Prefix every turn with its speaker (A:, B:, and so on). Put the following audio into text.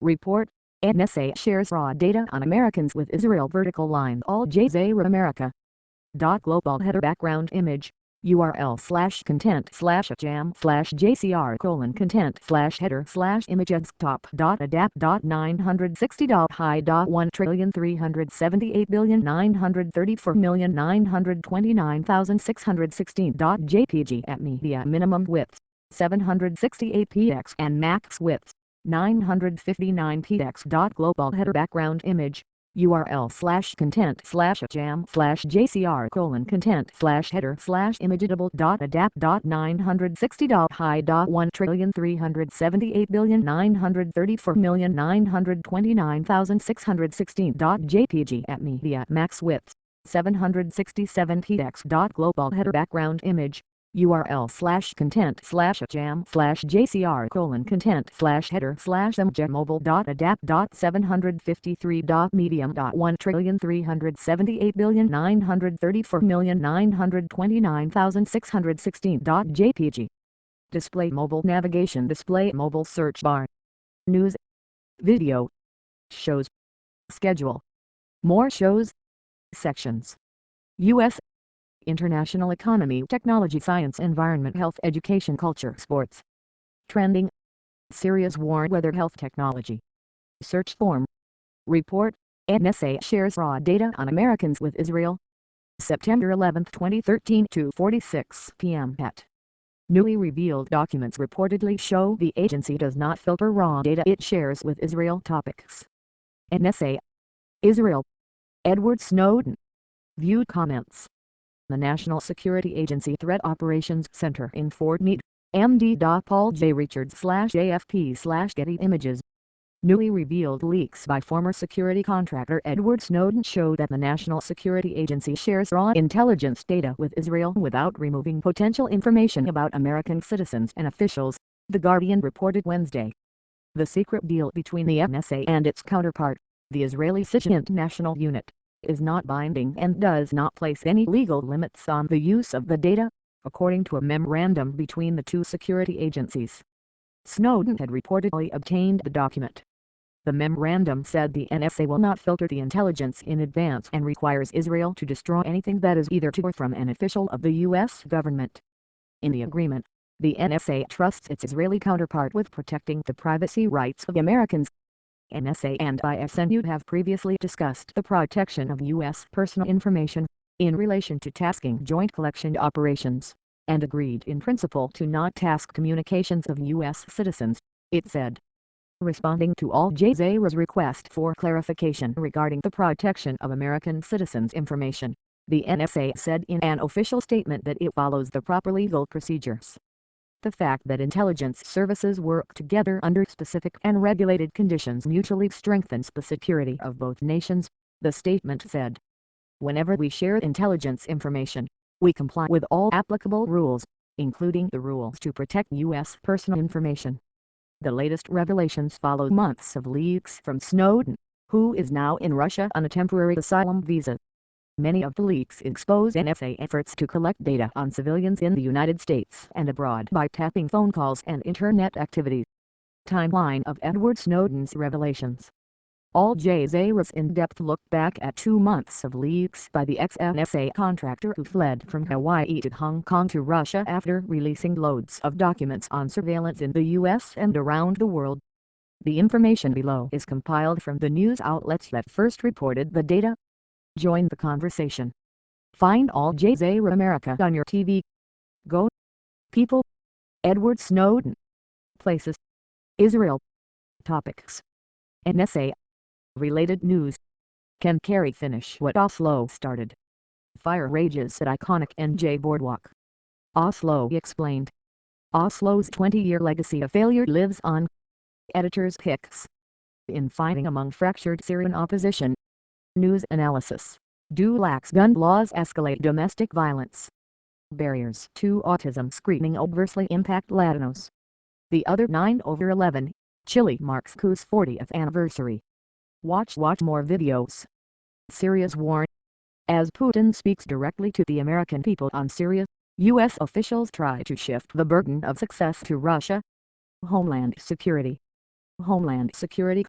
A: Report, NSA shares raw data on Americans with Israel vertical line Al Jazeera America. Global header background image, URL/content/jam/jcr:/content/header/image desktop.adapt.960 at media minimum width 768 px and max width 959 px. Global header background image, URL/content/jam/adapt.960 at media max width 767 px. Global header background image, URL/content/jam/mobile.adapt.753.medium.133978929,616.jpg. Display mobile navigation, display mobile search bar. News, video, shows, schedule, more shows, sections. U.S. International economy, technology, science, environment, health, education, culture, sports. Trending, Syria's war, weather, health, technology. Search form. Report, NSA shares raw data on Americans with Israel. September 11, 2013 2:46 p.m. at. Newly revealed documents reportedly show the agency does not filter raw data it shares with Israel. Topics. NSA. Israel. Edward Snowden. Viewed comments. The National Security Agency Threat Operations Center in Fort Meade, MD. Paul J. Richards/AFP/Getty Images. Newly revealed leaks by former security contractor Edward Snowden show that the National Security Agency shares raw intelligence data with Israel without removing potential information about American citizens and officials, The Guardian reported Wednesday. The secret deal between the NSA and its counterpart, the Israeli Sigint National Unit, is not binding and does not place any legal limits on the use of the data, according to a memorandum between the two security agencies. Snowden had reportedly obtained the document. The memorandum said the NSA will not filter the intelligence in advance and requires Israel to destroy anything that is either to or from an official of the U.S. government. In the agreement, the NSA trusts its Israeli counterpart with protecting the privacy rights of Americans. NSA and ISNU have previously discussed the protection of U.S. personal information, in relation to tasking joint collection operations, and agreed in principle to not task communications of U.S. citizens, it said. Responding to Al Jazeera's request for clarification regarding the protection of American citizens' information, the NSA said in an official statement that it follows the proper legal procedures. The fact that intelligence services work together under specific and regulated conditions mutually strengthens the security of both nations, the statement said. Whenever we share intelligence information, we comply with all applicable rules, including the rules to protect U.S. personal information. The latest revelations follow months of leaks from Snowden, who is now in Russia on a temporary asylum visa. Many of the leaks expose NSA efforts to collect data on civilians in the United States and abroad by tapping phone calls and internet activities. Timeline of Edward Snowden's revelations. Al Jazeera's in-depth look back at 2 months of leaks by the ex-NSA contractor who fled from Hawaii to Hong Kong to Russia after releasing loads of documents on surveillance in the U.S. and around the world. The information below is compiled from the news outlets that first reported the data. Join the conversation. Find Al Jazeera America on your TV. Go. People. Edward Snowden. Places. Israel. Topics. NSA. Related news. Can Kerry finish what Oslo started? Fire rages at iconic NJ Boardwalk. Oslo explained. Oslo's 20-year legacy of failure lives on. Editor's picks. In fighting among fractured Syrian opposition. News analysis. Do lax gun laws escalate domestic violence? Barriers to autism screening adversely impact Latinos. The other 9/11. Chile marks coup's 40th anniversary. Watch more videos. Syria's war. As Putin speaks directly to the American people on Syria, U.S. officials try to shift the burden of success to Russia. Homeland Security. Homeland Security